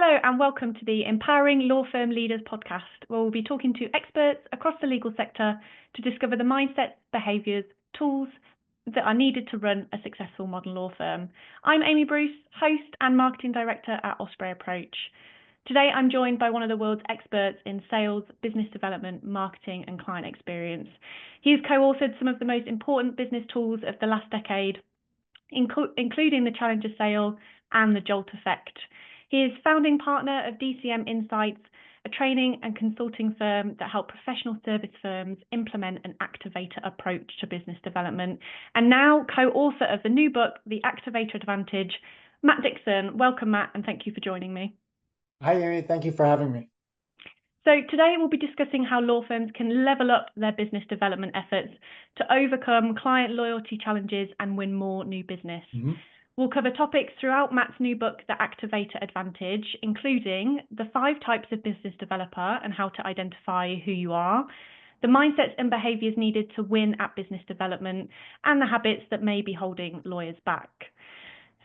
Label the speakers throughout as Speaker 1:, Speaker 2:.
Speaker 1: Hello and welcome to the Empowering Law Firm Leaders podcast, where we'll be talking to experts across the legal sector to discover the mindsets, behaviours, tools that are needed to run a successful modern law firm. I'm Amy Bruce, host and marketing director at Osprey Approach. Today I'm joined by one of the world's experts in sales, business development, marketing and client experience. He has co-authored some of the most important business tools of the last decade, including the Challenger Sale and the Jolt Effect. He is founding partner of DCM Insights, a training and consulting firm that help professional service firms implement an activator approach to business development, and now co-author of the new book, The Activator Advantage. Matt Dixon, welcome Matt, and thank you for joining me.
Speaker 2: Hi Amy, thank you for having me.
Speaker 1: So today we'll be discussing how law firms can level up their business development efforts to overcome client loyalty challenges and win more new business. We'll cover topics throughout Matt's new book, The Activator Advantage, including the 5 types of business developer and how to identify who you are, the mindsets and behaviours needed to win at business development, and the habits that may be holding lawyers back.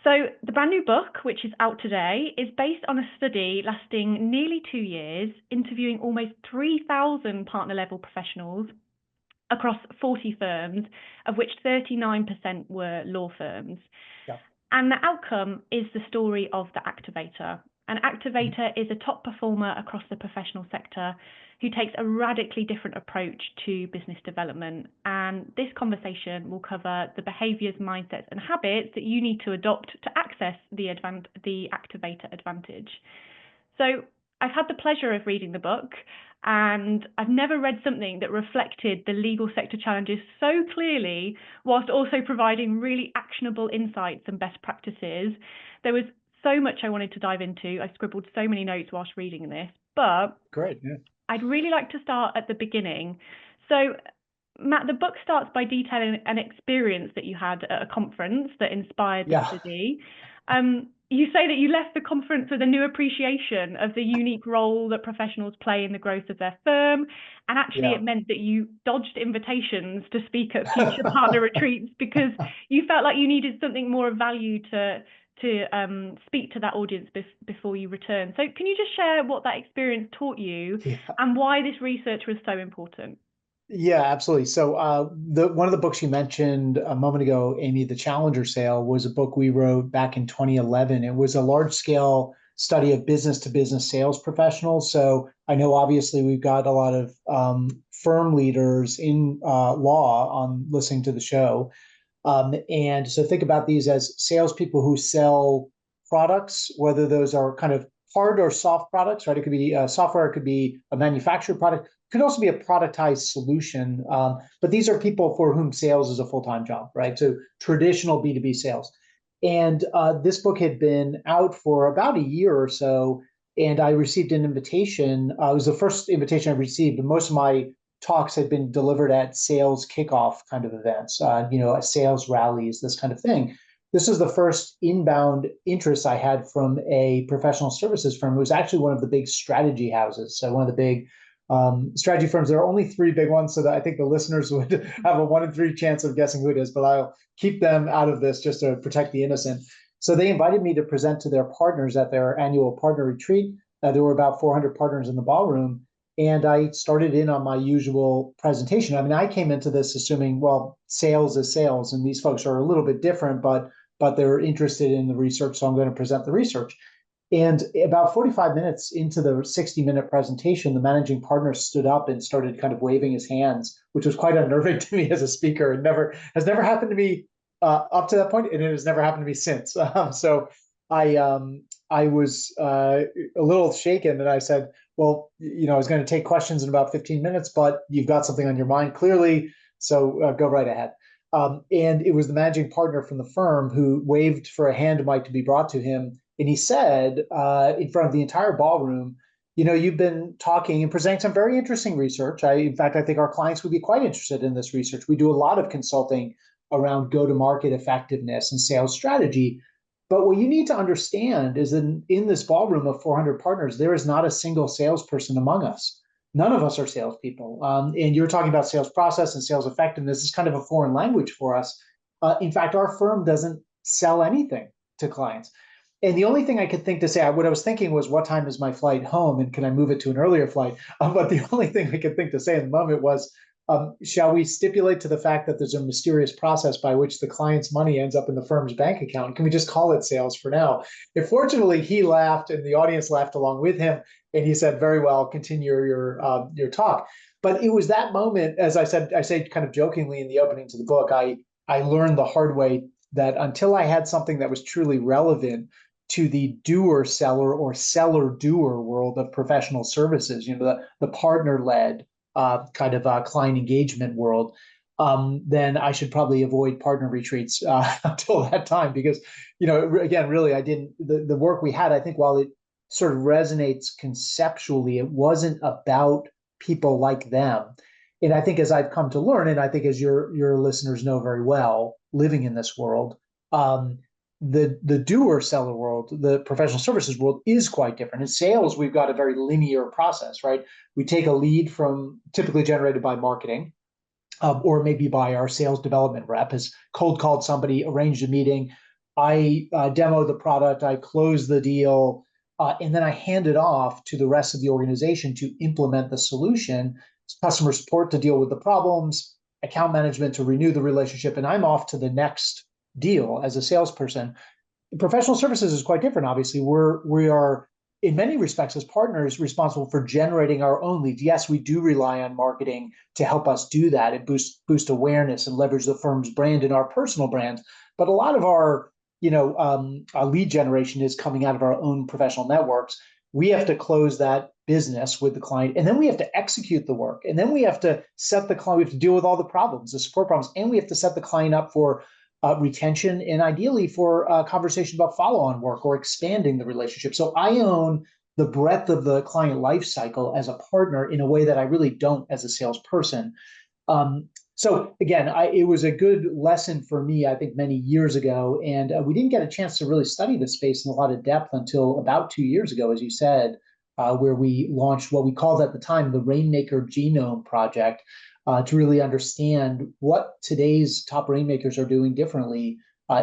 Speaker 1: So the brand new book, which is out today, is based on a study lasting nearly 2 years, interviewing almost 3,000 partner level professionals across 40 firms, of which 39% were law firms.
Speaker 2: Yeah.
Speaker 1: And the outcome is the story of the activator. An activator is a top performer across the professional sector who takes a radically different approach to business development. And this conversation will cover the behaviours, mindsets and habits that you need to adopt to access the activator advantage. So I've had the pleasure of reading the book, and I've never read something that reflected the legal sector challenges so clearly, whilst also providing really actionable insights and best practices. There was so much I wanted to dive into. I scribbled so many notes whilst reading this, but
Speaker 2: Great. Yeah.
Speaker 1: I'd really like to start at the beginning. So Matt, the book starts by detailing an experience that you had at a conference that inspired the study. You say that you left the conference with a new appreciation of the unique role that professionals play in the growth of their firm. And actually it meant that you dodged invitations to speak at future partner retreats because you felt like you needed something more of value to speak to that audience before you return. So can you just share what that experience taught you and why this research was so important?
Speaker 2: Yeah, absolutely. So one of the books you mentioned a moment ago, Amy, the Challenger Sale, was a book we wrote back in 2011. It was a large-scale study of business-to-business sales professionals. So I know obviously we've got a lot of firm leaders in law on listening to the show. And so think about these as salespeople who sell products, whether those are kind of hard or soft products, right? It could be software, it could be a manufactured product, it could also be a productized solution. But these are people for whom sales is a full-time job, right? So traditional B2B sales. And this book had been out for about a year or so, and I received an invitation. It was the first invitation I received, but most of my talks had been delivered at sales kickoff kind of events, at sales rallies, this kind of thing. This was the first inbound interest I had from a professional services firm. It was actually one of the big strategy houses. So one of the big strategy firms. There are only 3 big ones, so that I think the listeners would have a 1 in 3 chance of guessing who it is, but I'll keep them out of this just to protect the innocent. So they invited me to present to their partners at their annual partner retreat. There were about 400 partners in the ballroom. And I started in on my usual presentation. I mean, I came into this assuming, well, sales is sales, and these folks are a little bit different, but they're interested in the research, so I'm going to present the research. And about 45 minutes into the 60-minute presentation, the managing partner stood up and started kind of waving his hands, which was quite unnerving to me as a speaker. It has never happened to me up to that point, and it has never happened to me since. So I was a little shaken, and I said, well, I was going to take questions in about 15 minutes, but you've got something on your mind clearly, so go right ahead. And it was the managing partner from the firm who waved for a hand mic to be brought to him. And he said, in front of the entire ballroom, you've been talking and presenting some very interesting research. In fact, I think our clients would be quite interested in this research. We do a lot of consulting around go-to-market effectiveness and sales strategy. But what you need to understand is that in this ballroom of 400 partners, there is not a single salesperson among us. None of us are salespeople. And you're talking about sales process and sales effectiveness. Is kind of a foreign language for us. In fact, our firm doesn't sell anything to clients. And the only thing I could think to say, what I was thinking was, what time is my flight home, and can I move it to an earlier flight? But the only thing I could think to say in the moment was, shall we stipulate to the fact that there's a mysterious process by which the client's money ends up in the firm's bank account? Can we just call it sales for now? And fortunately, he laughed, and the audience laughed along with him, and he said, "Very well, continue your talk." But it was that moment, as I said, I say kind of jokingly in the opening to the book, I learned the hard way that until I had something that was truly relevant to the doer seller or seller doer world of professional services, the partner led kind of client engagement world, then I should probably avoid partner retreats until that time, because, again, really, I didn't, the work we had, I think, while it sort of resonates conceptually, it wasn't about people like them. And I think, as I've come to learn, and I think as your listeners know very well, living in this world, the doer seller world, the professional services world, is quite different. In sales, we've got a very linear process, right? We take a lead from typically generated by marketing, or maybe by our sales development rep, has cold called somebody, arranged a meeting. I demo the product, I close the deal, and then I hand it off to the rest of the organization to implement the solution. Customer support to deal with the problems, account management to renew the relationship, and I'm off to the next deal as a salesperson. Professional services is quite different. Obviously, we are in many respects as partners responsible for generating our own leads. Yes, we do rely on marketing to help us do that and boost awareness and leverage the firm's brand and our personal brands. But a lot of our our lead generation is coming out of our own professional networks. We have to close that business with the client, and then we have to execute the work, and then we have to set the client. We have to deal with all the problems, the support problems, and we have to set the client up for retention, and ideally for a conversation about follow-on work or expanding the relationship. So I own the breadth of the client life cycle as a partner in a way that I really don't as a salesperson. So again, it was a good lesson for me, I think, many years ago, and we didn't get a chance to really study the space in a lot of depth until about 2 years ago, as you said, where we launched what we called at the time the Rainmaker Genome Project, to really understand what today's top rainmakers are doing differently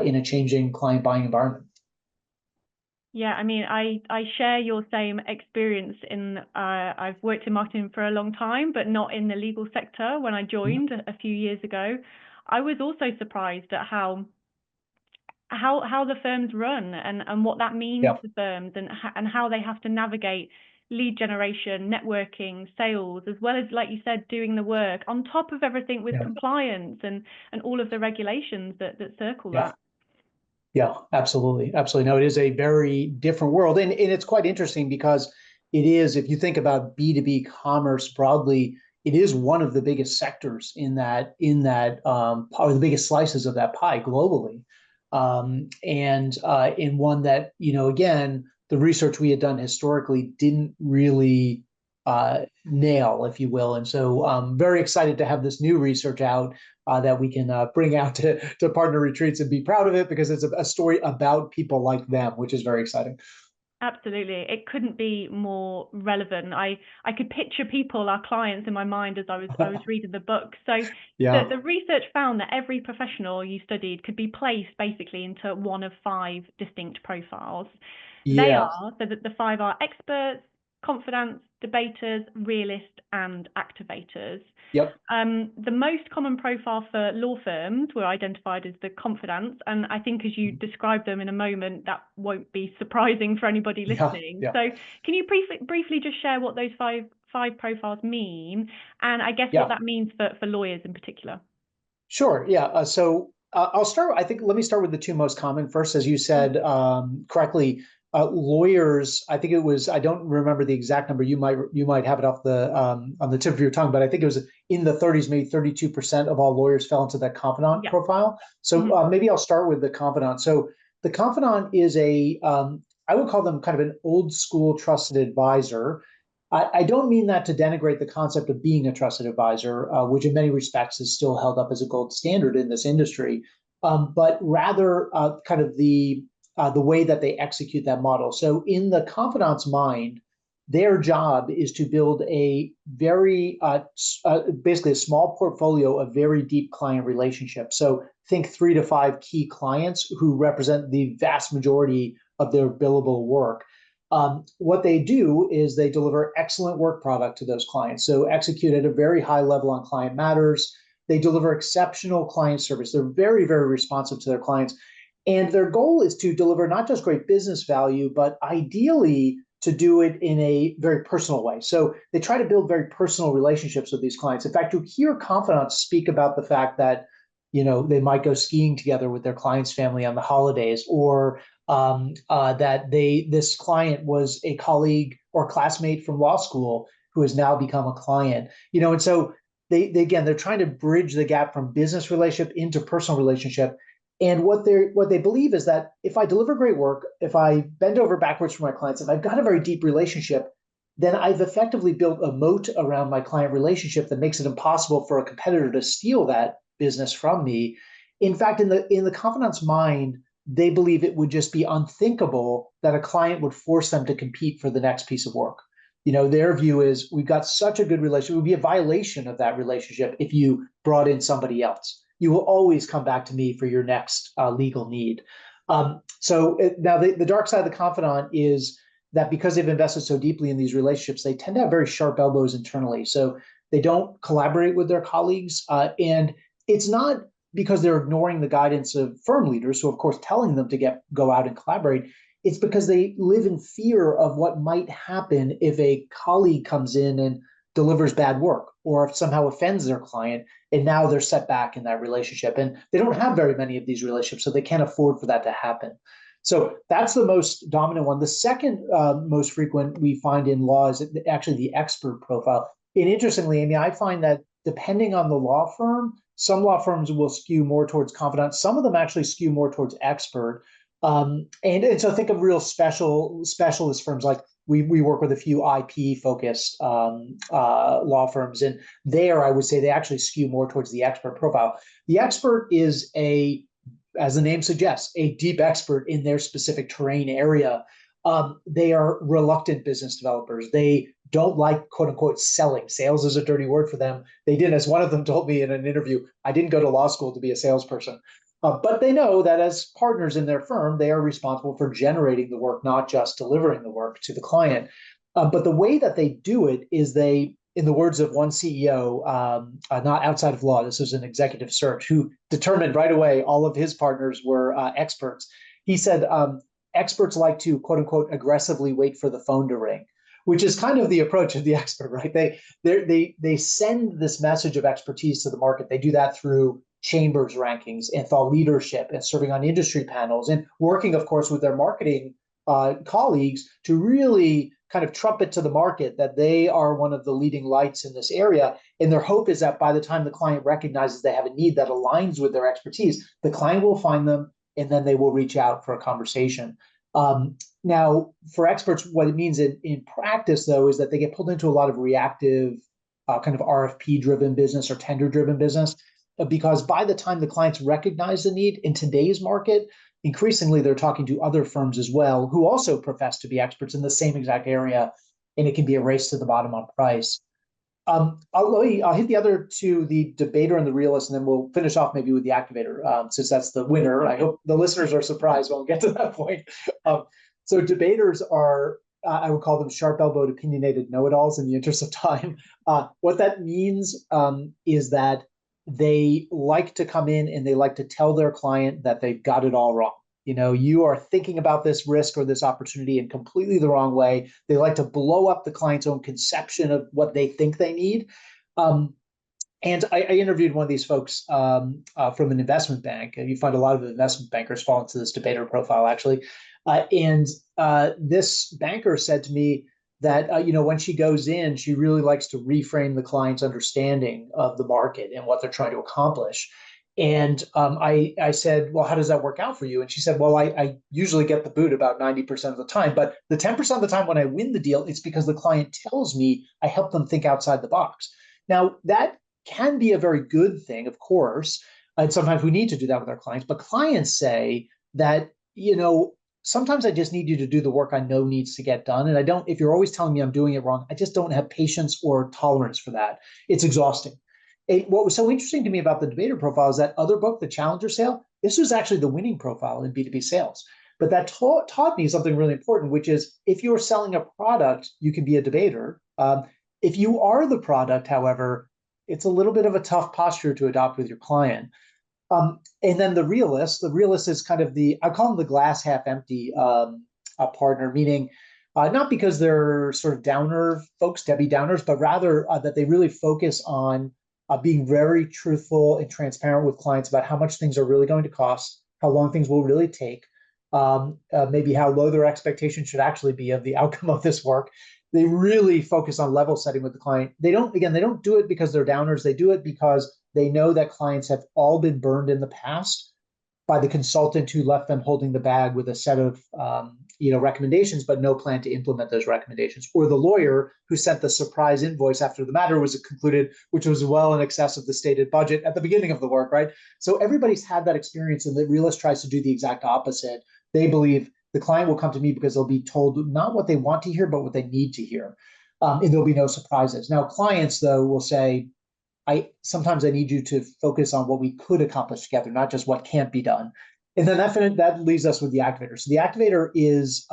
Speaker 2: in a changing client buying environment.
Speaker 1: Yeah, I mean, I share your same experience in I've worked in marketing for a long time, but not in the legal sector. When I joined a few years ago, I was also surprised at how the firms run and what that means
Speaker 2: Yeah.
Speaker 1: to firms, and how they have to navigate lead generation, networking, sales, as well as, like you said, doing the work on top of everything with
Speaker 2: Yeah.
Speaker 1: compliance and all of the regulations that circle
Speaker 2: Yeah.
Speaker 1: that.
Speaker 2: Yeah, absolutely. Absolutely. No, it is a very different world. And it's quite interesting because it is, if you think about B2B commerce broadly, it is one of the biggest sectors in that, or the biggest slices of that pie globally. And in one that, again, the research we had done historically didn't really nail, if you will. And so I'm very excited to have this new research out that we can bring out to partner retreats and be proud of it, because it's a story about people like them, which is very exciting.
Speaker 1: Absolutely. It couldn't be more relevant. I could picture people, our clients, in my mind as I was reading the book. So
Speaker 2: Yeah.
Speaker 1: the research found that every professional you studied could be placed basically into one of 5 distinct profiles. They
Speaker 2: Yeah.
Speaker 1: are, so that the 5 are experts, confidants, debaters, realists, and activators.
Speaker 2: Yep.
Speaker 1: The most common profile for law firms were identified as the confidants, and I think as you describe them in a moment, that won't be surprising for anybody listening.
Speaker 2: Yeah.
Speaker 1: So can you briefly just share what those five profiles mean, and I guess
Speaker 2: Yeah.
Speaker 1: what that means for lawyers in particular?
Speaker 2: Sure. Yeah. So I'll start. I think let me start with the 2 most common first, as you said correctly. Lawyers, I think it was. I don't remember the exact number. You might have it off the on the tip of your tongue, but I think it was in the 30s, maybe 32% of all lawyers fell into that confidant
Speaker 1: Yeah.
Speaker 2: profile. So maybe I'll start with the confidant. So the confidant is I would call them kind of an old school trusted advisor. I don't mean that to denigrate the concept of being a trusted advisor, which in many respects is still held up as a gold standard in this industry, but rather kind of the way that they execute that model. So in the confidant's mind, their job is to build a very basically a small portfolio of very deep client relationships. So think 3 to 5 key clients who represent the vast majority of their billable work. What they do is they deliver excellent work product to those clients. So execute at a very high level on client matters. They deliver exceptional client service. They're very, very responsive to their clients. And their goal is to deliver not just great business value, but ideally to do it in a very personal way. So they try to build very personal relationships with these clients. In fact, you hear confidants speak about the fact that, they might go skiing together with their client's family on the holidays, or that this client was a colleague or classmate from law school who has now become a client. And so they're trying to bridge the gap from business relationship into personal relationship. And what they believe is that if I deliver great work, if I bend over backwards for my clients, if I've got a very deep relationship, then I've effectively built a moat around my client relationship that makes it impossible for a competitor to steal that business from me. In fact, in the confidant's mind, they believe it would just be unthinkable that a client would force them to compete for the next piece of work. Their view is we've got such a good relationship. It would be a violation of that relationship if you brought in somebody else. You will always come back to me for your next legal need. Now the dark side of the confidant is that because they've invested so deeply in these relationships, they tend to have very sharp elbows internally. So they don't collaborate with their colleagues. And it's not because they're ignoring the guidance of firm leaders, who of course telling them to go out and collaborate. It's because they live in fear of what might happen if a colleague comes in and delivers bad work, or if somehow offends their client, and now they're set back in that relationship. And they don't have very many of these relationships, so they can't afford for that to happen. So that's the most dominant one. The second most frequent we find in law is actually the expert profile. And interestingly, Amy, I find that depending on the law firm, some law firms will skew more towards confidant. Some of them actually skew more towards expert. And so think of real specialist firms. Like we work with a few IP focused law firms, and there I would say they actually skew more towards the expert profile. The expert is as the name suggests, a deep expert in their specific terrain area. They are reluctant business developers. They don't like, quote unquote, selling. Sales is a dirty word for them. They didn't, as one of them told me in an interview, I didn't go to law school to be a salesperson. But they know that as partners in their firm, they are responsible for generating the work, not just delivering the work to the client. But the way that they do it is in the words of one CEO, not outside of law, this was an executive search, who determined right away all of his partners were experts. He said, experts like to, quote unquote, aggressively wait for the phone to ring, which is kind of the approach of the expert, right? They send this message of expertise to the market. They do that through chambers rankings and thought leadership and serving on industry panels and working, of course, with their marketing colleagues to really kind of trumpet to the market that they are one of the leading lights in this area. And their hope is that by the time the client recognizes they have a need that aligns with their expertise, the client will find them and then they will reach out for a conversation. Now, for experts, what it means in practice, though, is that they get pulled into a lot of reactive kind of RFP-driven business or tender-driven business, because by the time the clients recognize the need in today's market, increasingly they're talking to other firms as well who also profess to be experts in the same exact area, and it can be a race to the bottom on price. I'll hit the other two, the debater and the realist, and then we'll finish off maybe with the activator, since that's the winner. I hope the listeners are surprised when we get to that point. So debaters are, I would call them sharp-elbowed, opinionated know-it-alls in the interest of time. What that means is that they like to come in and they like to tell their client that they've got it all wrong. You are thinking about this risk or this opportunity in completely the wrong way. They like to blow up the client's own conception of what they think they need. And I interviewed one of these folks from an investment bank. You find a lot of investment bankers fall into this debater profile, actually. And this banker said to me that, when she goes in, she really likes to reframe the client's understanding of the market and what they're trying to accomplish. And I said, well, how does that work out for you? And she said, well, I usually get the boot about 90% of the time, but the 10% of the time when I win the deal, it's because the client tells me I help them think outside the box. Now, that can be a very good thing, of course, and sometimes we need to do that with our clients, but clients say that, sometimes I just need you to do the work I know needs to get done. And if you're always telling me I'm doing it wrong, I just don't have patience or tolerance for that. It's exhausting. What was so interesting to me about the debater profile is that other book, The Challenger Sale, this was actually the winning profile in B2B sales. But that taught me something really important, which is if you're selling a product, you can be a debater. If you are the product, however, it's a little bit of a tough posture to adopt with your client. And then the realist is kind of I call them the glass half empty partner, meaning not because they're sort of downer folks, Debbie Downers, but rather that they really focus on being very truthful and transparent with clients about how much things are really going to cost, how long things will really take, maybe how low their expectations should actually be of the outcome of this work. They really focus on level setting with the client. They don't do it because they're downers. They do it because they know that clients have all been burned in the past by the consultant who left them holding the bag with a set of recommendations, but no plan to implement those recommendations, or the lawyer who sent the surprise invoice after the matter was concluded, which was well in excess of the stated budget at the beginning of the work, right? So everybody's had that experience, and the realist tries to do the exact opposite. They believe the client will come to me because they'll be told not what they want to hear, but what they need to hear. And there'll be no surprises. Now, clients, though, will say, sometimes I need you to focus on what we could accomplish together, not just what can't be done. And then that leaves us with the activator. So the activator is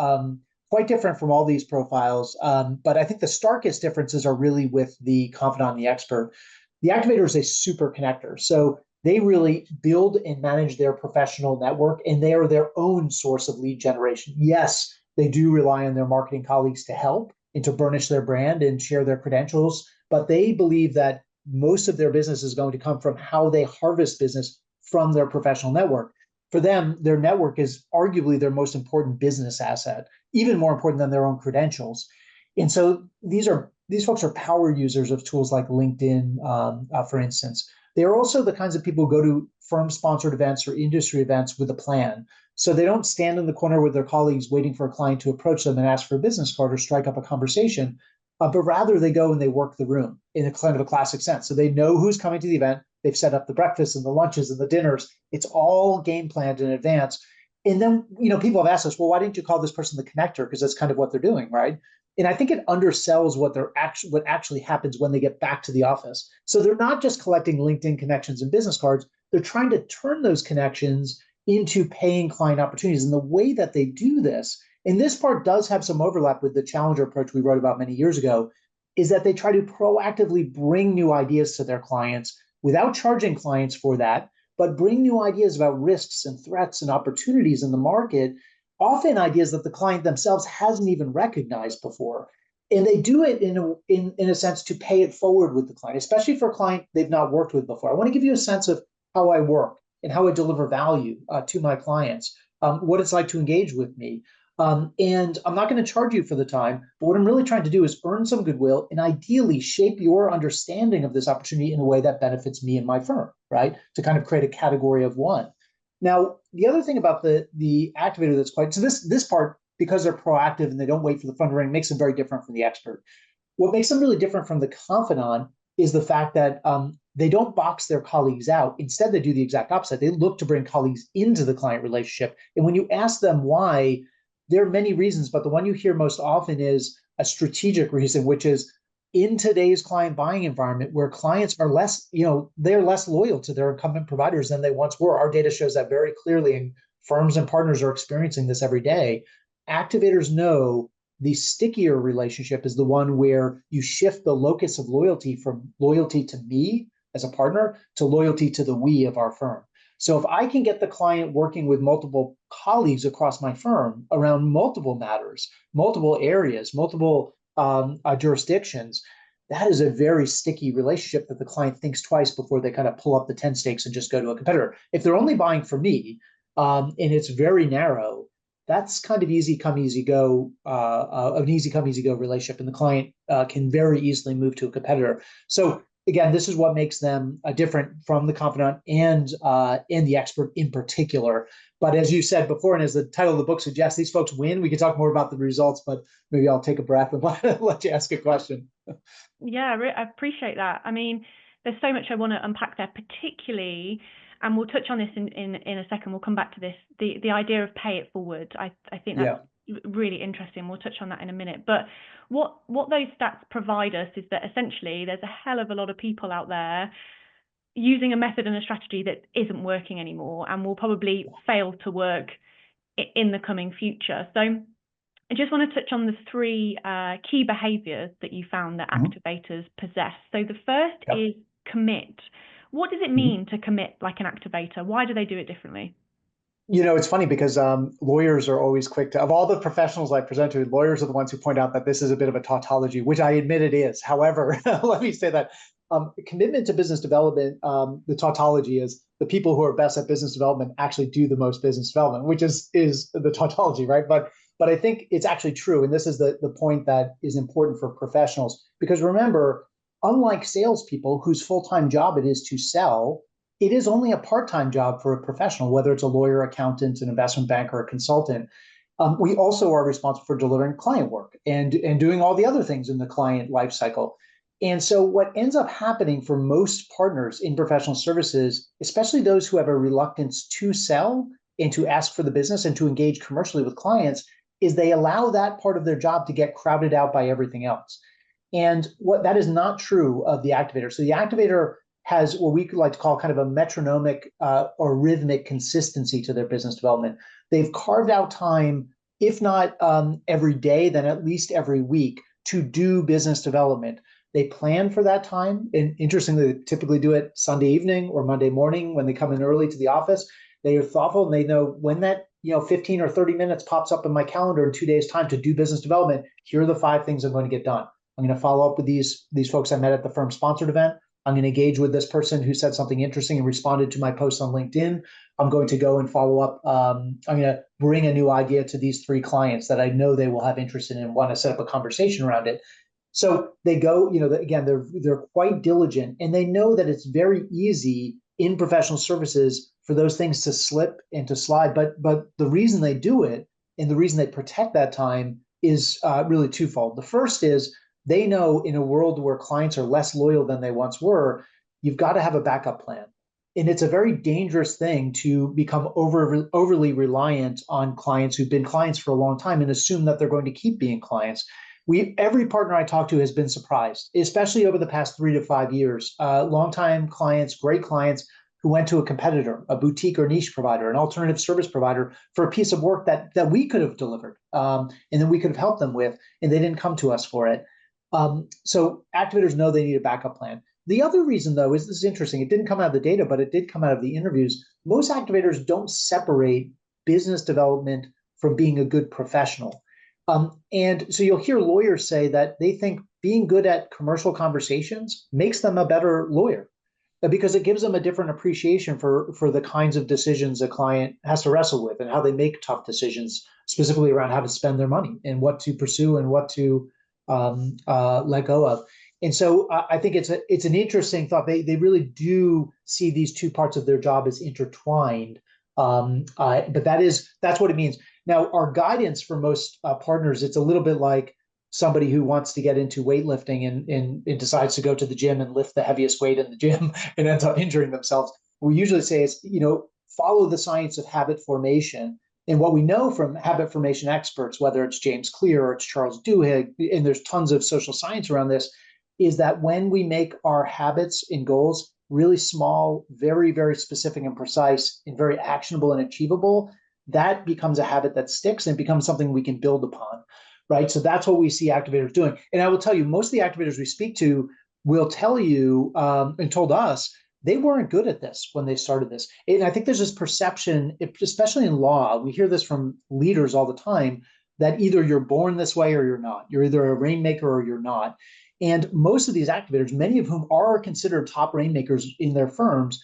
Speaker 2: quite different from all these profiles, but I think the starkest differences are really with the confidant and the expert. The activator is a super connector. So they really build and manage their professional network, and they are their own source of lead generation. Yes, they do rely on their marketing colleagues to help and to burnish their brand and share their credentials, but they believe that most of their business is going to come from how they harvest business from their professional network. For them, their network is arguably their most important business asset, even more important than their own credentials. And so these folks are power users of tools like LinkedIn, for instance. They are also the kinds of people who go to firm-sponsored events or industry events with a plan. So they don't stand in the corner with their colleagues waiting for a client to approach them and ask for a business card or strike up a conversation. But rather they go and they work the room in a kind of a classic sense. So they know who's coming to the event. They've set up the breakfasts and the lunches and the dinners. It's all game planned in advance. And then, people have asked us, well, why didn't you call this person the connector? Because that's kind of what they're doing, right? And I think it undersells what actually happens when they get back to the office. So they're not just collecting LinkedIn connections and business cards. They're trying to turn those connections into paying client opportunities. And the way that they do this, and this part does have some overlap with the challenger approach we wrote about many years ago, is that they try to proactively bring new ideas to their clients without charging clients for that, but bring new ideas about risks and threats and opportunities in the market, often ideas that the client themselves hasn't even recognized before. And they do it in a sense to pay it forward with the client, especially for a client they've not worked with before. I want to give you a sense of how I work and how I deliver value to my clients, what it's like to engage with me. And I'm not going to charge you for the time, but what I'm really trying to do is earn some goodwill and ideally shape your understanding of this opportunity in a way that benefits me and my firm, right? To kind of create a category of one. Now, the other thing about the activator so this part, because they're proactive and they don't wait for the phone to ring, makes them very different from the expert. What makes them really different from the confidant is the fact that they don't box their colleagues out. Instead, they do the exact opposite. They look to bring colleagues into the client relationship. And when you ask them why, there are many reasons, but the one you hear most often is a strategic reason, which is in today's client buying environment where clients are they're less loyal to their incumbent providers than they once were. Our data shows that very clearly, and firms and partners are experiencing this every day. Activators know the stickier relationship is the one where you shift the locus of loyalty from loyalty to me as a partner to loyalty to the we of our firm. So if I can get the client working with multiple colleagues across my firm around multiple matters, multiple areas, multiple jurisdictions, that is a very sticky relationship that the client thinks twice before they kind of pull up the 10 stakes and just go to a competitor. If they're only buying for me and it's very narrow, that's kind of easy come, easy go, an easy come, easy go relationship. And the client can very easily move to a competitor. So again, this is what makes them different from the confidant and the expert in particular. But as you said before, and as the title of the book suggests, these folks win. We can talk more about the results, but maybe I'll take a breath and let you ask a question.
Speaker 1: Yeah, I appreciate that. I mean, there's so much I want to unpack there, particularly, and we'll touch on this in a second. We'll come back to this. The idea of pay it forward. I think that's really interesting. We'll touch on that in a minute. But what those stats provide us is that essentially there's a hell of a lot of people out there using a method and a strategy that isn't working anymore and will probably fail to work in the coming future. So I just want to touch on the three key behaviours that you found that activators possess. So the first is commit. What does it mean to commit like an activator? Why do they do it differently?
Speaker 2: It's funny because lawyers are always quick to, of all the professionals I present to, lawyers are the ones who point out that this is a bit of a tautology, which I admit it is. However, let me say that commitment to business development, the tautology is the people who are best at business development actually do the most business development, which is the tautology, right? But I think it's actually true. And this is the point that is important for professionals. Because remember, unlike salespeople whose full-time job it is to sell, it is only a part-time job for a professional, whether it's a lawyer, accountant, an investment banker, or a consultant. We also are responsible for delivering client work and doing all the other things in the client lifecycle. And so what ends up happening for most partners in professional services, especially those who have a reluctance to sell and to ask for the business and to engage commercially with clients, is they allow that part of their job to get crowded out by everything else. And what that is not true of the activator. So the activator has what we like to call kind of a metronomic or rhythmic consistency to their business development. They've carved out time, if not every day, then at least every week to do business development. They plan for that time. And interestingly, they typically do it Sunday evening or Monday morning when they come in early to the office. They are thoughtful and they know when that 15 or 30 minutes pops up in my calendar in 2 days' time to do business development. Here are the 5 things I'm going to get done. I'm going to follow up with these folks I met at the firm sponsored event. I'm going to engage with this person who said something interesting and responded to my post on LinkedIn. I'm going to go and follow up. I'm going to bring a new idea to these 3 clients that I know they will have interest in and want to set up a conversation around it. So they go, again, they're quite diligent, and they know that it's very easy in professional services for those things to slip and to slide. But the reason they do it and the reason they protect that time is really twofold. The first is they know in a world where clients are less loyal than they once were, you've got to have a backup plan. And it's a very dangerous thing to become overly reliant on clients who've been clients for a long time and assume that they're going to keep being clients. Every partner I talk to has been surprised, especially over the past 3 to 5 years. Longtime clients, great clients who went to a competitor, a boutique or niche provider, an alternative service provider for a piece of work that we could have delivered and then we could have helped them with, and they didn't come to us for it. So activators know they need a backup plan. The other reason, though, is this is interesting. It didn't come out of the data, but it did come out of the interviews. Most activators don't separate business development from being a good professional. And so you'll hear lawyers say that they think being good at commercial conversations makes them a better lawyer because it gives them a different appreciation for the kinds of decisions a client has to wrestle with and how they make tough decisions, specifically around how to spend their money and what to pursue and what to let go of. And so I think it's an interesting thought. They really do see these 2 parts of their job as intertwined. But that's what it means. Now, our guidance for most partners, it's a little bit like somebody who wants to get into weightlifting and decides to go to the gym and lift the heaviest weight in the gym and ends up injuring themselves. What we usually say is, follow the science of habit formation. And what we know from habit formation experts, whether it's James Clear or it's Charles Duhigg, and there's tons of social science around this, is that when we make our habits and goals really small, very, very specific and precise, and very actionable and achievable, that becomes a habit that sticks and becomes something we can build upon, right? So that's what we see activators doing. And I will tell you, most of the activators we speak to will tell you and told us they weren't good at this when they started this. And I think there's this perception, especially in law, we hear this from leaders all the time, that either you're born this way or you're not. You're either a rainmaker or you're not. And most of these activators, many of whom are considered top rainmakers in their firms,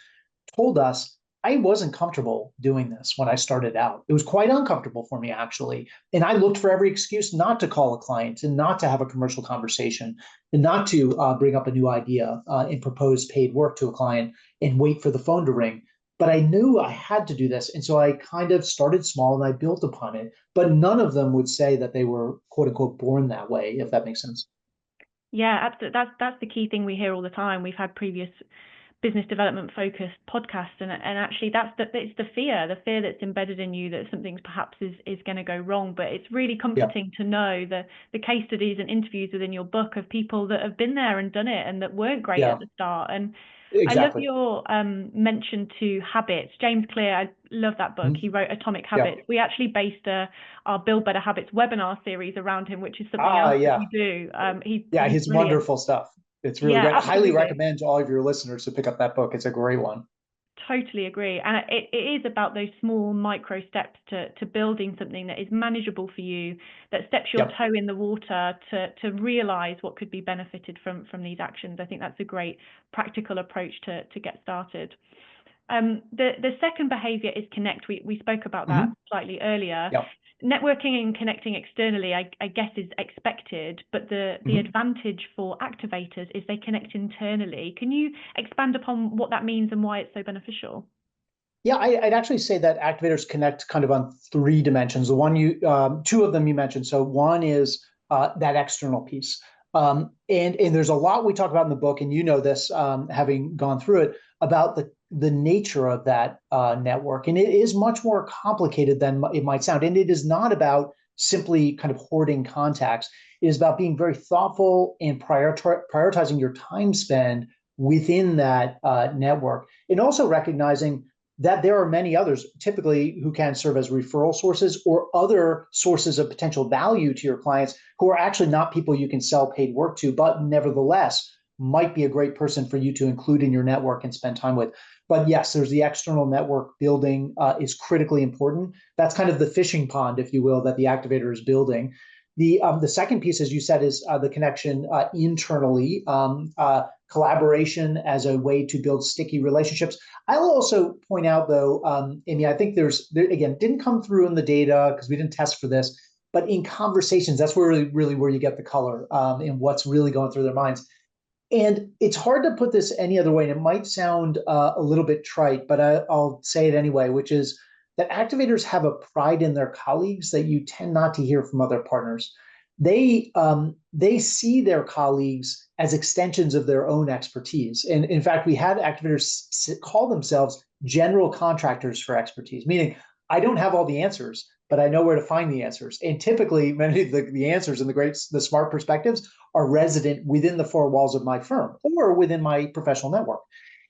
Speaker 2: told us, I wasn't comfortable doing this when I started out. It was quite uncomfortable for me, actually. And I looked for every excuse not to call a client and not to have a commercial conversation and not to bring up a new idea and propose paid work to a client and wait for the phone to ring. But I knew I had to do this. And so I kind of started small and I built upon it. But none of them would say that they were, quote unquote, born that way, if that makes sense.
Speaker 1: Yeah, absolutely. That's the key thing we hear all the time. We've had previous business development focused podcasts, and actually it's the fear that's embedded in you that something perhaps is going to go wrong. But it's really comforting to know the case studies and interviews within your book of people that have been there and done it and that weren't great at the start. And I love
Speaker 2: Exactly.
Speaker 1: your mention to habits. James Clear, I love that book. He wrote Atomic Habits.
Speaker 2: Yeah.
Speaker 1: We actually based our Build Better Habits webinar series around him, which is something else that
Speaker 2: Yeah.
Speaker 1: we do. He's
Speaker 2: His
Speaker 1: brilliant.
Speaker 2: wonderful stuff. It's really
Speaker 1: Yeah,
Speaker 2: great. I highly
Speaker 1: absolutely.
Speaker 2: recommend to all of your listeners to pick up that book. It's a great one.
Speaker 1: Totally agree. And it is about those small micro steps to building something that is manageable for you, that steps your toe in the water to realize what could be benefited from these actions. I think that's a great practical approach to get started. The second behavior is connect. We spoke about that slightly earlier.
Speaker 2: Yep.
Speaker 1: Networking and connecting externally, I guess, is expected, but the advantage for activators is they connect internally. Can you expand upon what that means and why it's so beneficial?
Speaker 2: Yeah, I'd actually say that activators connect kind of on three dimensions. The one two of them you mentioned. So one is that external piece, and there's a lot we talk about in the book, and you know this, having gone through it, about the nature of that network, and it is much more complicated than it might sound, and it is not about simply kind of hoarding contacts. It is about being very thoughtful and prioritizing your time spent within that network, and also recognizing that there are many others, typically, who can serve as referral sources or other sources of potential value to your clients who are actually not people you can sell paid work to, but nevertheless might be a great person for you to include in your network and spend time with. But yes, there's the external network building is critically important. That's kind of the fishing pond, if you will, that the activator is building. The second piece, as you said, is the connection internally, collaboration as a way to build sticky relationships. I'll also point out, though, Amy, I think there again, didn't come through in the data because we didn't test for this, but in conversations, that's really where you get the color in what's really going through their minds. And it's hard to put this any other way, and it might sound a little bit trite, but I'll say it anyway, which is that activators have a pride in their colleagues that you tend not to hear from other partners. They see their colleagues as extensions of their own expertise. And in fact, we had activators call themselves general contractors for expertise, meaning I don't have all the answers, but I know where to find the answers. And typically, many of the answers and the smart perspectives are resident within the four walls of my firm or within my professional network.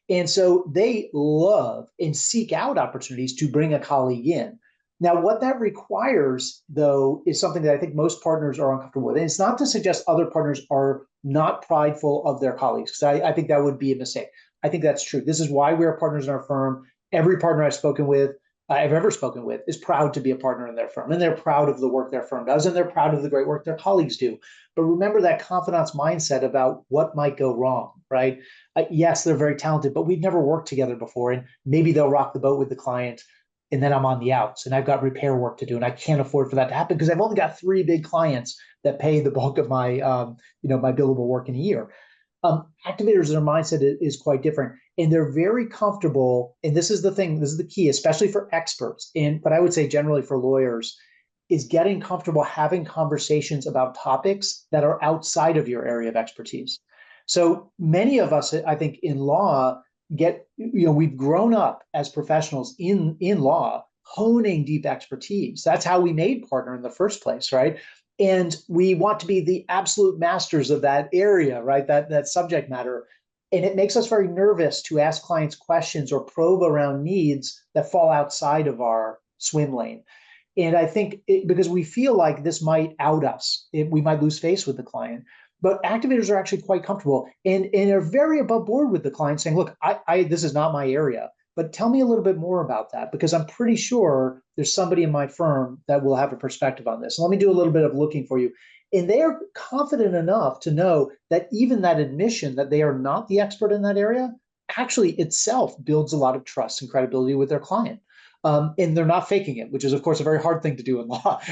Speaker 2: And so they love and seek out opportunities to bring a colleague in. Now, what that requires, though, is something that I think most partners are uncomfortable with. And it's not to suggest other partners are not prideful of their colleagues, because I think that would be a mistake. I think that's true. This is why we're partners in our firm. Every partner I've ever spoken with is proud to be a partner in their firm, and they're proud of the work their firm does, and they're proud of the great work their colleagues do. But remember that confidant's mindset about what might go wrong, right? Yes, they're very talented, but we've never worked together before, and maybe they'll rock the boat with the client, and then I'm on the outs, and I've got repair work to do, and I can't afford for that to happen because I've only got 3 big clients that pay the bulk of my, my billable work in a year. Activators, their mindset is quite different, and they're very comfortable. And this is the thing, this is the key, especially for experts, but I would say generally for lawyers, is getting comfortable having conversations about topics that are outside of your area of expertise. So many of us, I think, in law we've grown up as professionals in law, honing deep expertise. That's how we made partner in the first place, right? And we want to be the absolute masters of that area, right? That subject matter. And it makes us very nervous to ask clients questions or probe around needs that fall outside of our swim lane. And I think because we feel like this might out us, we might lose face with the client. But activators are actually quite comfortable and are very above board with the client, saying, look, I this is not my area, but tell me a little bit more about that, because I'm pretty sure there's somebody in my firm that will have a perspective on this. And let me do a little bit of looking for you. And they are confident enough to know that even that admission that they are not the expert in that area actually itself builds a lot of trust and credibility with their client. And they're not faking it, which is, of course, a very hard thing to do in law.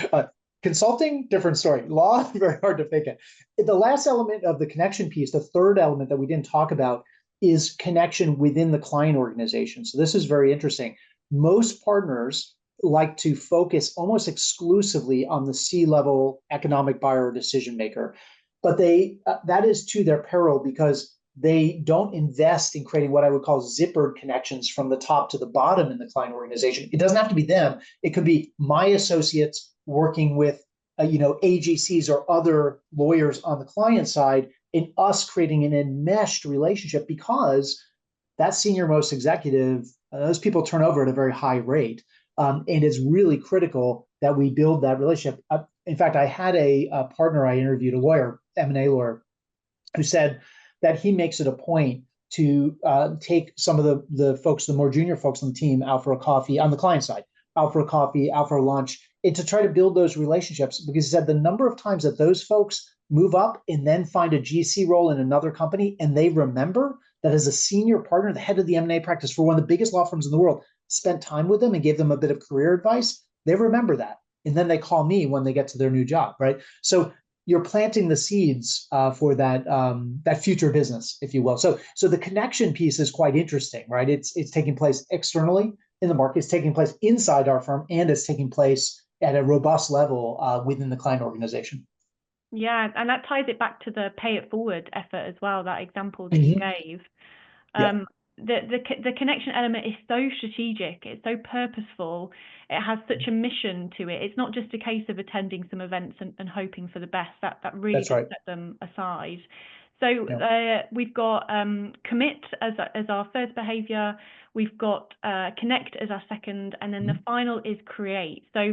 Speaker 2: Consulting, different story. Law, very hard to fake it. The last element of the connection piece, the third element that we didn't talk about, is connection within the client organization. So this is very interesting. Most partners like to focus almost exclusively on the C-level economic buyer or decision maker, but that is to their peril because they don't invest in creating what I would call zippered connections from the top to the bottom in the client organization. It doesn't have to be them. It could be my associates working with AGCs or other lawyers on the client side, and us creating an enmeshed relationship because that senior most executive, those people turn over at a very high rate. And it's really critical that we build that relationship. In fact, I had a partner I interviewed, a lawyer, M&A lawyer, who said that he makes it a point to take some of the folks, the more junior folks on the team, out for a coffee on the client side, out for a coffee, out for a lunch, and to try to build those relationships. Because he said the number of times that those folks move up and then find a GC role in another company, and they remember that as a senior partner, the head of the M&A practice for one of the biggest law firms in the world, spent time with them and gave them a bit of career advice, they remember that. And then they call me when they get to their new job, right? So you're planting the seeds for that future business, if you will. So the connection piece is quite interesting, right? It's taking place externally in the market, it's taking place inside our firm, and it's taking place at a robust level within the client organization.
Speaker 1: Yeah, and that ties it back to the pay it forward effort as well, that example that you gave.
Speaker 2: Yeah.
Speaker 1: The connection element is so strategic, it's so purposeful, it has such a mission to it. It's not just a case of attending some events and hoping for the best. That really
Speaker 2: That's
Speaker 1: does
Speaker 2: right.
Speaker 1: set them aside. So we've got commit as our first behavior, we've got connect as our second, and then the final is create. So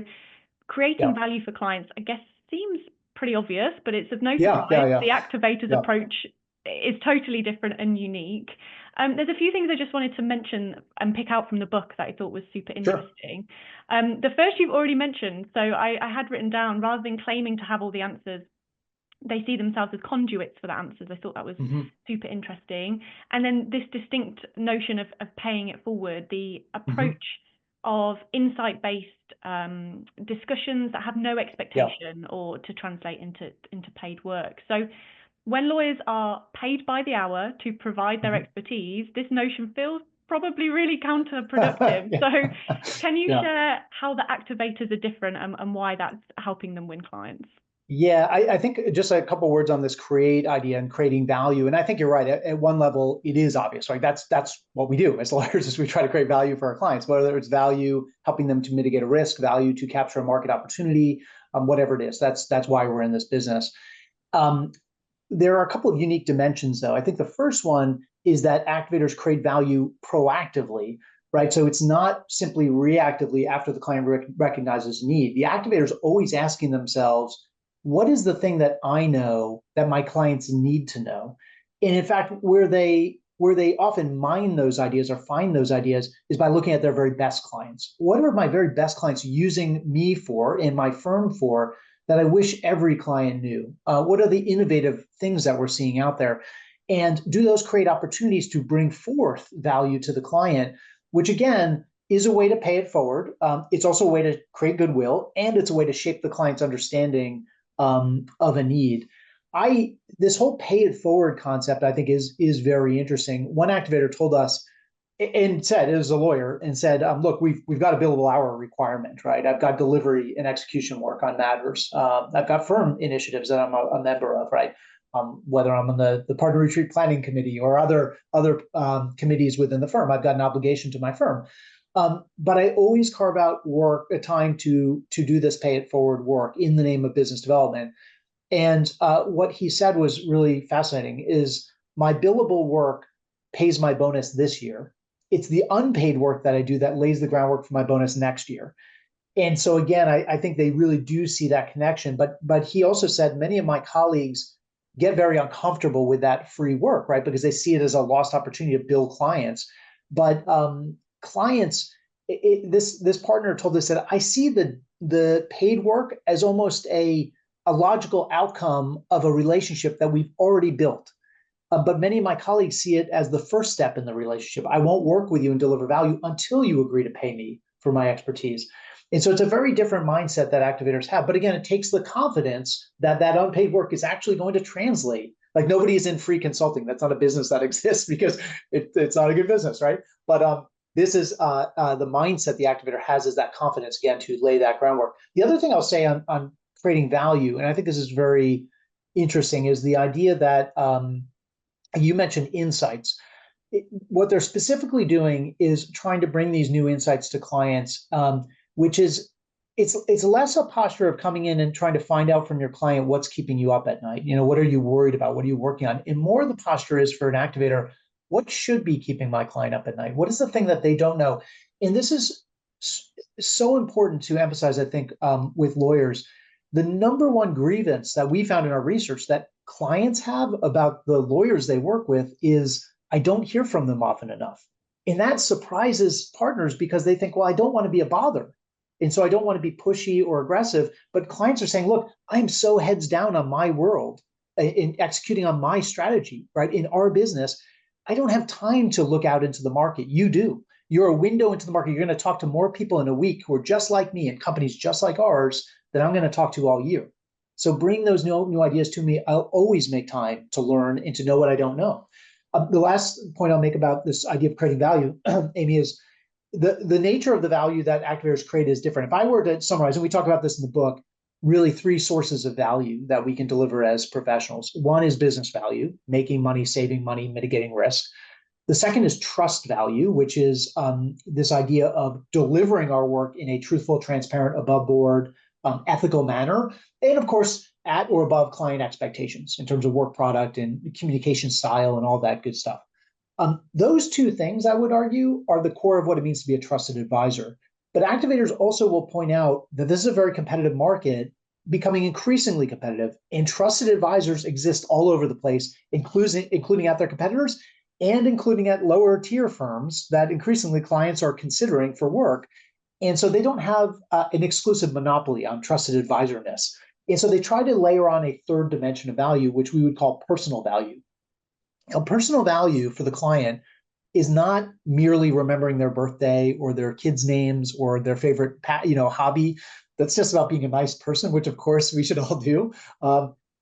Speaker 1: creating value for clients, I guess, seems pretty obvious, but it's of no surprise. The activators approach is totally different and unique. There's a few things I just wanted to mention and pick out from the book that I thought was super interesting. The first you've already mentioned, so I had written down, rather than claiming to have all the answers, they see themselves as conduits for the answers. I thought that was super interesting. And then this distinct notion of paying it forward, the approach of insight-based discussions that have no expectation or to translate into paid work. So when lawyers are paid by the hour to provide their expertise, this notion feels probably really counterproductive. So can you share how the activators are different and why that's helping them win clients?
Speaker 2: Yeah, I think just a couple words on this create idea and creating value. And I think you're right. At one level, it is obvious, right? That's what we do as lawyers, is we try to create value for our clients, whether it's value helping them to mitigate a risk, value to capture a market opportunity, whatever it is. That's why we're in this business. There are a couple of unique dimensions, though. I think the first one is that activators create value proactively, right? So it's not simply reactively after the client recognizes need. The activator is always asking themselves, what is the thing that I know that my clients need to know? And in fact, where they often mine those ideas or find those ideas is by looking at their very best clients. What are my very best clients using me for and my firm for that I wish every client knew? What are the innovative things that we're seeing out there? And do those create opportunities to bring forth value to the client, which again is a way to pay it forward. It's also a way to create goodwill, and it's a way to shape the client's understanding of a need. This whole pay it forward concept, I think, is very interesting. One activator told us, and said, it was a lawyer, and said, look, we've got a billable hour requirement, right? I've got delivery and execution work on matters. I've got firm initiatives that I'm a member of, right? Whether I'm on the partner retreat planning committee or other committees within the firm, I've got an obligation to my firm. But I always carve out a time to do this pay it forward work in the name of business development. And what he said was really fascinating is my billable work pays my bonus this year. It's the unpaid work that I do that lays the groundwork for my bonus next year. And so again, I think they really do see that connection. But he also said many of my colleagues get very uncomfortable with that free work, right? Because they see it as a lost opportunity to build clients. But clients, this partner told us that I see the paid work as almost a logical outcome of a relationship that we've already built. But many of my colleagues see it as the first step in the relationship. I won't work with you and deliver value until you agree to pay me for my expertise. And so it's a very different mindset that activators have. But again, it takes the confidence that unpaid work is actually going to translate. Like nobody is in free consulting. That's not a business that exists because it's not a good business, right? But this is the mindset the activator has, is that confidence, again, to lay that groundwork. The other thing I'll say on creating value, and I think this is very interesting, is the idea that you mentioned insights. What they're specifically doing is trying to bring these new insights to clients, which is it's less a posture of coming in and trying to find out from your client what's keeping you up at night. What are you worried about? What are you working on? And more the posture is for an activator, what should be keeping my client up at night? What is the thing that they don't know? And this is so important to emphasize, I think, with lawyers. The number one grievance that we found in our research that clients have about the lawyers they work with is, I don't hear from them often enough. And that surprises partners because they think, well, I don't want to be a bother. And so I don't want to be pushy or aggressive. But clients are saying, look, I'm so heads down on my world in executing on my strategy, right? In our business, I don't have time to look out into the market. You do. You're a window into the market. You're going to talk to more people in a week who are just like me and companies just like ours that I'm going to talk to all year. So bring those new ideas to me. I'll always make time to learn and to know what I don't know. The last point I'll make about this idea of creating value, Amy, is the nature of the value that activators create is different. If I were to summarize, and we talk about this in the book, really three sources of value that we can deliver as professionals. One is business value, making money, saving money, mitigating risk. The second is trust value, which is this idea of delivering our work in a truthful, transparent, above board, ethical manner. And of course, at or above client expectations in terms of work product and communication style and all that good stuff. Those two things, I would argue, are the core of what it means to be a trusted advisor. But activators also will point out that this is a very competitive market, becoming increasingly competitive, and trusted advisors exist all over the place, including at their competitors and including at lower tier firms that increasingly clients are considering for work. And so they don't have an exclusive monopoly on trusted advisorness. And so they try to layer on a third dimension of value, which we would call personal value. Now, personal value for the client is not merely remembering their birthday or their kids' names or their favorite, hobby. That's just about being a nice person, which of course we should all do.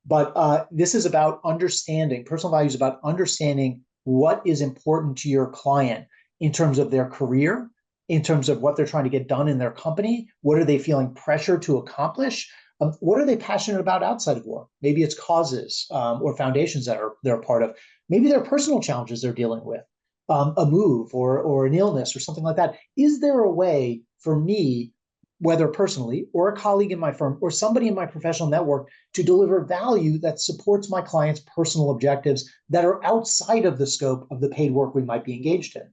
Speaker 2: But this is about understanding. Personal value is about understanding what is important to your client in terms of their career, in terms of what they're trying to get done in their company. What are they feeling pressure to accomplish? What are they passionate about outside of work? Maybe it's causes or foundations that they're a part of. Maybe they're personal challenges they're dealing with, a move or an illness or something like that. Is there a way for me, whether personally or a colleague in my firm or somebody in my professional network, to deliver value that supports my client's personal objectives that are outside of the scope of the paid work we might be engaged in?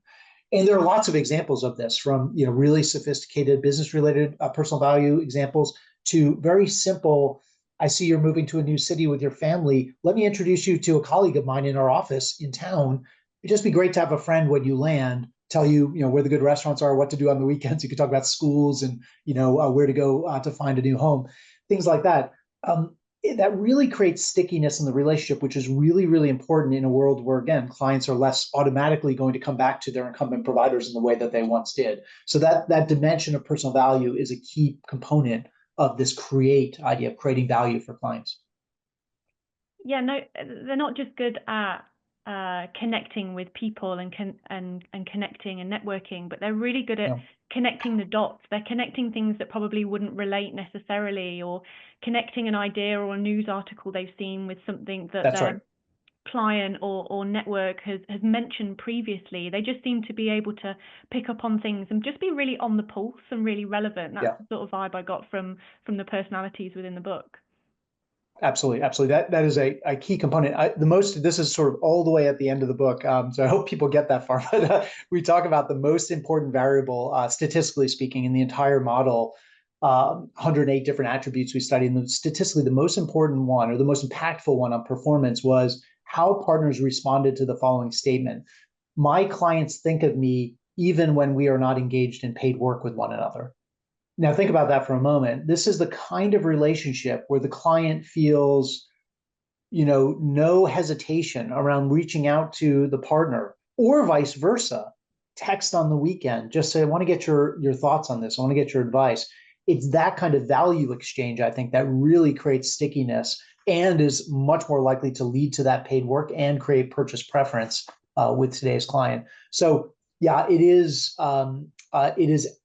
Speaker 2: And there are lots of examples of this, from really sophisticated business-related personal value examples to very simple. I see you're moving to a new city with your family. Let me introduce you to a colleague of mine in our office in town. It'd just be great to have a friend when you land, tell you, where the good restaurants are, what to do on the weekends. You could talk about schools and, where to go to find a new home, things like that. That really creates stickiness in the relationship, which is really, really important in a world where, again, clients are less automatically going to come back to their incumbent providers in the way that they once did. So that dimension of personal value is a key component of this idea of creating value for clients.
Speaker 1: Yeah, no, they're not just good at connecting with people and connecting and networking, but they're really good at connecting the dots. They're connecting things that probably wouldn't relate necessarily, or connecting an idea or a news article they've seen with something that
Speaker 2: That's
Speaker 1: their
Speaker 2: right.
Speaker 1: client or network has mentioned previously. They just seem to be able to pick up on things and just be really on the pulse and really relevant. That's the sort of vibe I got from the personalities within the book.
Speaker 2: Absolutely, absolutely. That is a key component. This is sort of all the way at the end of the book, so I hope people get that far. But we talk about the most important variable, statistically speaking, in the entire model. 108 different attributes we studied, and statistically the most important one, or the most impactful one on performance, was how partners responded to the following statement: "My clients think of me even when we are not engaged in paid work with one another." Now, think about that for a moment. This is the kind of relationship where the client feels, no hesitation around reaching out to the partner, or vice versa. Text on the weekend, just say, "I want to get your thoughts on this. I want to get your advice." It's that kind of value exchange, I think, that really creates stickiness and is much more likely to lead to that paid work and create purchase preference with today's client. So yeah, it is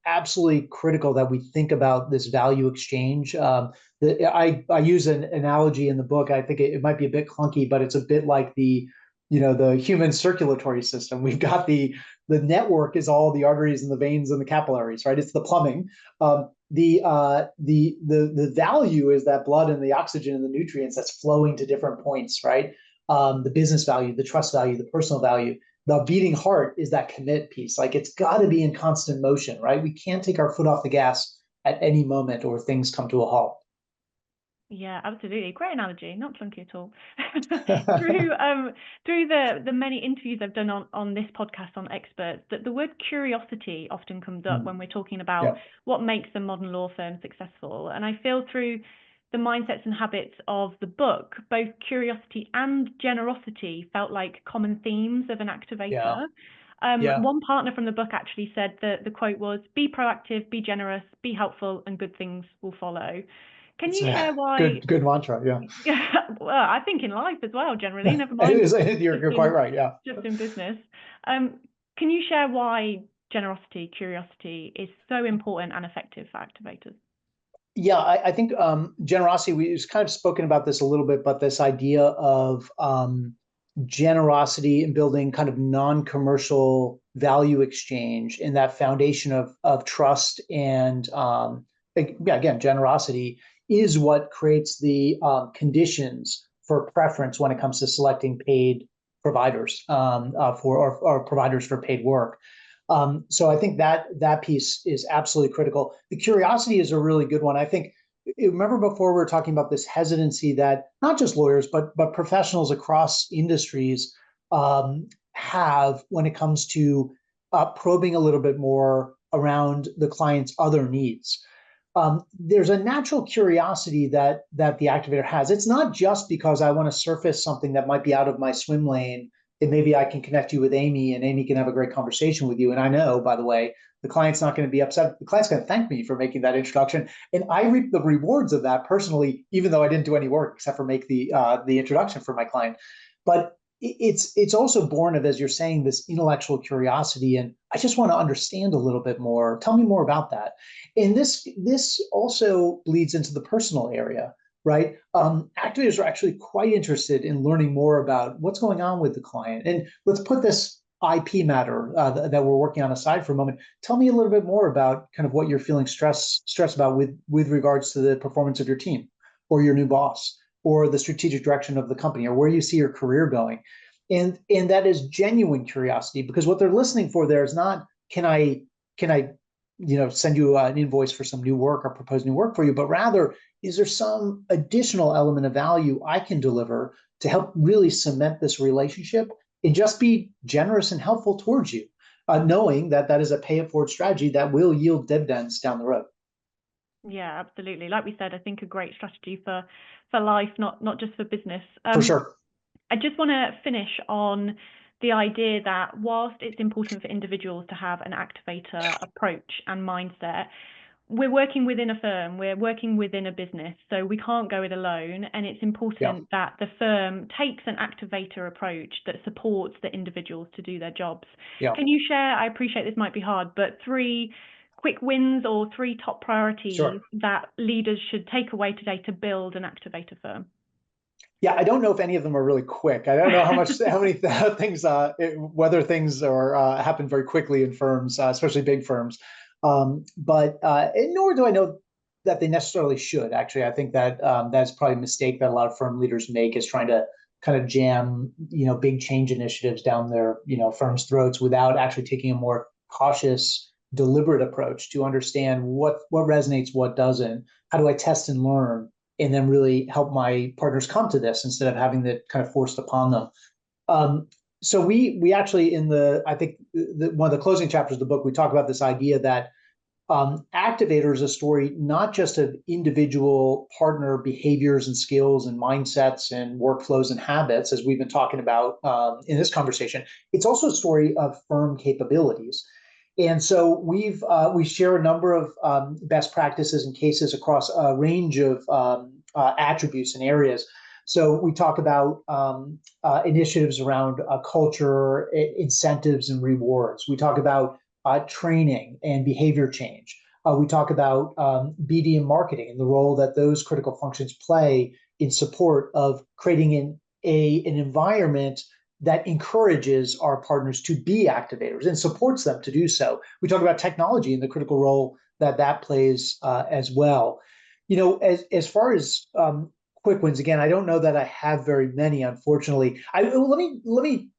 Speaker 2: absolutely critical that we think about this value exchange. I use an analogy in the book. I think it might be a bit clunky, but it's a bit like the human circulatory system. We've got the network is all the arteries and the veins and the capillaries, right? It's the plumbing. The value is that blood and the oxygen and the nutrients that's flowing to different points, right? The business value, the trust value, the personal value. The beating heart is that commit piece. Like it's got to be in constant motion, right? We can't take our foot off the gas at any moment or things come to a halt.
Speaker 1: Yeah, absolutely. Great analogy, not clunky at all. Through the many interviews I've done on this podcast on experts, that the word curiosity often comes up when we're talking about
Speaker 2: Yeah.
Speaker 1: what makes a modern law firm successful. And I feel through the mindsets and habits of the book, both curiosity and generosity felt like common themes of an
Speaker 2: Yeah.
Speaker 1: activator.
Speaker 2: Yeah.
Speaker 1: One partner from the book actually said that the quote was, "Be proactive, be generous, be helpful, and good things will follow." Can
Speaker 2: It's
Speaker 1: you
Speaker 2: a
Speaker 1: share why?
Speaker 2: good mantra. Yeah.
Speaker 1: Well, I think in life as well, generally, never
Speaker 2: It
Speaker 1: mind
Speaker 2: is, you're quite right. Yeah.
Speaker 1: just in business. Can you share why generosity, curiosity is so important and effective for activators?
Speaker 2: Yeah, I think generosity, we've kind of spoken about this a little bit, but this idea of generosity and building kind of non-commercial value exchange in that foundation of trust and yeah, again, generosity is what creates the conditions for preference when it comes to selecting paid providers for or providers for paid work. So I think that piece is absolutely critical. The curiosity is a really good one. I think remember before we were talking about this hesitancy that not just lawyers but professionals across industries have when it comes to probing a little bit more around the client's other needs. There's a natural curiosity that the activator has. It's not just because I want to surface something that might be out of my swim lane, and maybe I can connect you with Amy and Amy can have a great conversation with you. And I know, by the way, the client's not going to be upset. The client's going to thank me for making that introduction. And I reap the rewards of that personally, even though I didn't do any work except for make the introduction for my client. But it's also born of, as you're saying, this intellectual curiosity. And I just want to understand a little bit more. Tell me more about that. And this also bleeds into the personal area, right? Activators are actually quite interested in learning more about what's going on with the client. And let's put this IP matter that we're working on aside for a moment. Tell me a little bit more about kind of what you're feeling stress about with regards to the performance of your team, or your new boss, or the strategic direction of the company, or where you see your career going. And that is genuine curiosity, because what they're listening for there is not can I send you an invoice for some new work or propose new work for you, but rather, is there some additional element of value I can deliver to help really cement this relationship and just be generous and helpful towards you, knowing that that is a pay it forward strategy that will yield dividends down the road.
Speaker 1: Yeah, absolutely. Like we said, I think a great strategy for life, not just for business.
Speaker 2: For sure.
Speaker 1: I just want to finish on the idea that whilst it's important for individuals to have an activator approach and mindset, we're working within a firm, we're working within a business, so we can't go it alone. And it's
Speaker 2: Yeah.
Speaker 1: important that the firm takes an activator approach that supports the individuals to do their jobs.
Speaker 2: Yeah.
Speaker 1: Can you share, I appreciate this might be hard, but 3 quick wins or 3 top priorities
Speaker 2: Sure.
Speaker 1: that leaders should take away today to build an activator firm?
Speaker 2: Yeah, I don't know if any of them are really quick. I don't know how many things, whether things are happen very quickly in firms, especially big firms. But nor do I know that they necessarily should. Actually, I think that that's probably a mistake that a lot of firm leaders make, is trying to kind of jam big change initiatives down their firm's throats without actually taking a more cautious, deliberate approach to understand what resonates, what doesn't. How do I test and learn? And then really help my partners come to this instead of having that kind of forced upon them. So we actually I think one of the closing chapters of the book, we talk about this idea that activator is a story not just of individual partner behaviors and skills and mindsets and workflows and habits, as we've been talking about in this conversation. It's also a story of firm capabilities. And so we share a number of best practices and cases across a range of attributes and areas. So we talk about initiatives around culture, incentives, and rewards. We talk about training and behavior change. We talk about BD and marketing and the role that those critical functions play in support of creating an environment that encourages our partners to be activators and supports them to do so. We talk about technology and the critical role that plays as well. As far as quick wins, again, I don't know that I have very many, unfortunately. Let me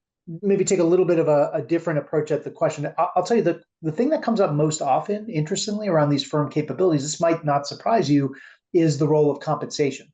Speaker 2: maybe take a little bit of a different approach at the question. I'll tell you the thing that comes up most often, interestingly, around these firm capabilities, this might not surprise you, is the role of compensation.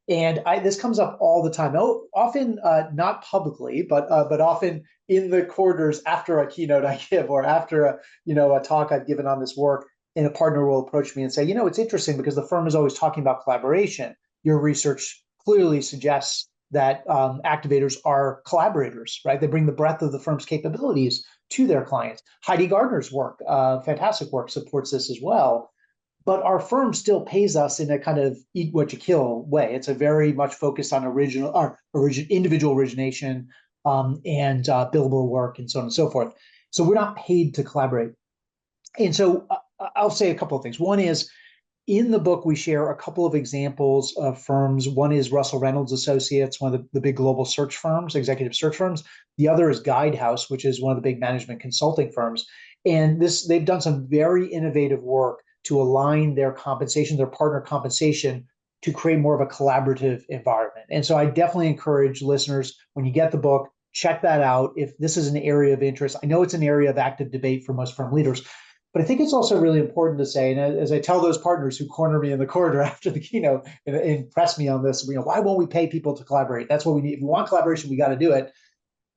Speaker 2: And this comes up all the time. Oh, often not publicly, but often in the corridors after a keynote I give, or after a talk I've given on this work, and a partner will approach me and say, it's interesting because the firm is always talking about collaboration. Your research clearly suggests that activators are collaborators, right? They bring the breadth of the firm's capabilities to their clients. Heidi Gardner's work, fantastic work, supports this as well. But our firm still pays us in a kind of eat what you kill way. It's a very much focused on individual origination, and billable work, and so on and so forth. So we're not paid to collaborate. And so I'll say a couple of things. One is, in the book, we share a couple of examples of firms. One is Russell Reynolds Associates, one of the big global search firms, executive search firms. The other is Guidehouse, which is one of the big management consulting firms. And they've done some very innovative work to align their compensation, their partner compensation, to create more of a collaborative environment. And so I definitely encourage listeners, when you get the book, check that out. If this is an area of interest, I know it's an area of active debate for most firm leaders, but I think it's also really important to say, and as I tell those partners who corner me in the corridor after the keynote and press me on this, why won't we pay people to collaborate? That's what we need. If we want collaboration, we got to do it.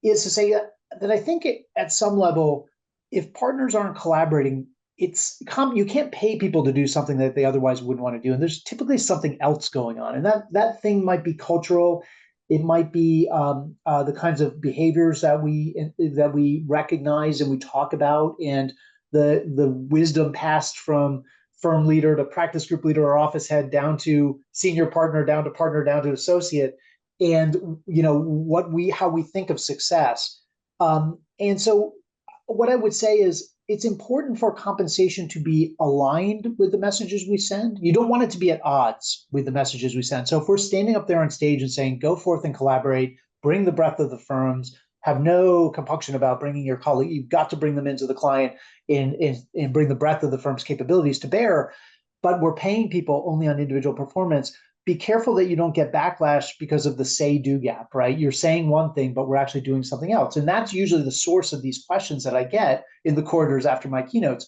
Speaker 2: Is to say that I think at some level, if partners aren't collaborating, you can't pay people to do something that they otherwise wouldn't want to do, and there's typically something else going on, and that thing might be cultural. It might be the kinds of behaviors that we recognize and we talk about, and the wisdom passed from firm leader to practice group leader or office head down to senior partner, down to associate, and how we think of success. And so what I would say is, it's important for compensation to be aligned with the messages we send. You don't want it to be at odds with the messages we send. So if we're standing up there on stage and saying, go forth and collaborate, bring the breadth of the firms, have no compunction about bringing your colleague, you've got to bring them into the client and bring the breadth of the firm's capabilities to bear, but we're paying people only on individual performance. Be careful that you don't get backlash because of the say-do gap, right? You're saying one thing, but we're actually doing something else. And that's usually the source of these questions that I get in the corridors after my keynotes.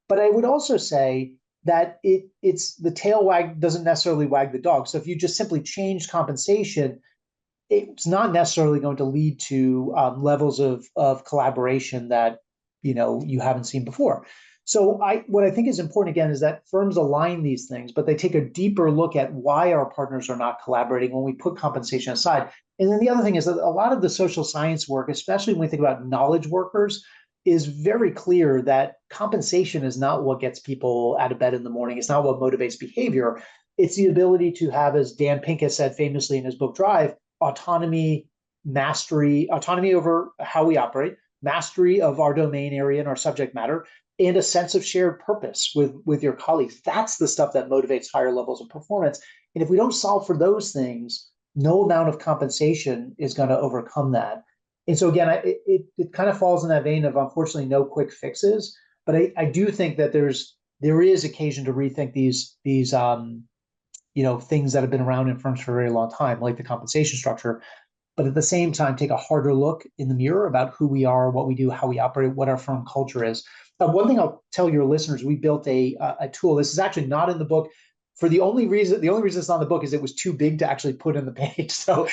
Speaker 2: But I would also say that it's the tail wag doesn't necessarily wag the dog. So if you just simply change compensation, it's not necessarily going to lead to levels of collaboration that you haven't seen before. So what I think is important, again, is that firms align these things, but they take a deeper look at why our partners are not collaborating when we put compensation aside. And then the other thing is that a lot of the social science work, especially when we think about knowledge workers, is very clear that compensation is not what gets people out of bed in the morning. It's not what motivates behavior. It's the ability to have, as Dan Pink has said famously in his book Drive, autonomy over how we operate, mastery of our domain area and our subject matter, and a sense of shared purpose with your colleagues. That's the stuff that motivates higher levels of performance. And if we don't solve for those things, no amount of compensation is going to overcome that. And so again, it kind of falls in that vein of, unfortunately, no quick fixes. But I do think that there is occasion to rethink these things that have been around in firms for a very long time, like the compensation structure. But at the same time, take a harder look in the mirror about who we are, what we do, how we operate, what our firm culture is. One thing I'll tell your listeners, we built a tool. This is actually not in the book. For the only reason it's not in the book is it was too big to actually put in the page. So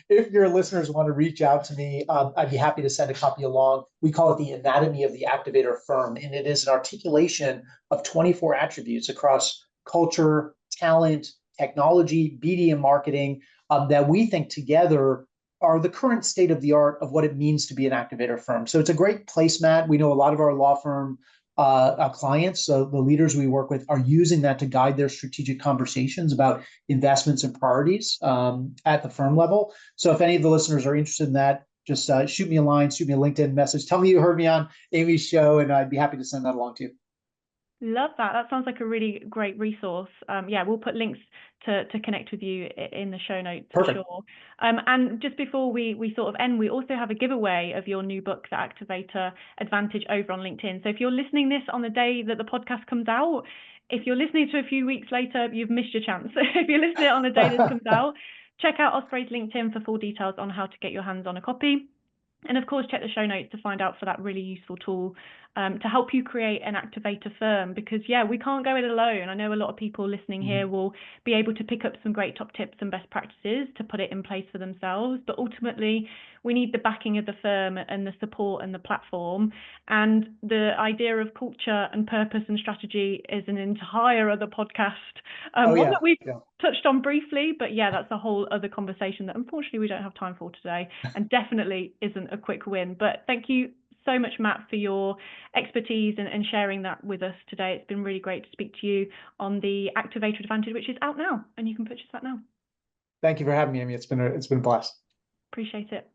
Speaker 2: if your listeners want to reach out to me, I'd be happy to send a copy along. We call it the Anatomy of the Activator Firm, and it is an articulation of 24 attributes across culture, talent, technology, BD, and marketing that we think together are the current state of the art of what it means to be an activator firm. So it's a great placemat. We know a lot of our law firm clients, so the leaders we work with, are using that to guide their strategic conversations about investments and priorities at the firm level. So if any of the listeners are interested in that, just shoot me a line, shoot me a LinkedIn message. Tell me you heard me on Amy's show, and I'd be happy to send that along to you.
Speaker 1: Love that. That sounds like a really great resource. We'll put links to connect with you in the show notes.
Speaker 2: Perfect.
Speaker 1: For sure. And just before we sort of end, we also have a giveaway of your new book, The Activator Advantage, over on LinkedIn. So if you're listening this on the day that the podcast comes out, if you're listening to a few weeks later, you've missed your chance. If you're listening on the day this comes out, check out Osprey's LinkedIn for full details on how to get your hands on a copy. And of course, check the show notes to find out for that really useful tool to help you create an activator firm, because we can't go it alone. I know a lot of people listening here will be able to pick up some great top tips and best practices to put it in place for themselves, but ultimately we need the backing of the firm and the support and the platform. And the idea of culture and purpose and strategy is an entire other podcast, one that we've touched on briefly, but that's a whole other conversation that unfortunately we don't have time for today, and definitely isn't a quick win. But thank you so much, Matt, for your expertise and sharing that with us today. It's been really great to speak to you on the Activator Advantage, which is out now, and you can purchase that now.
Speaker 2: Thank you for having me, Amy. It's been a blast.
Speaker 1: Appreciate it.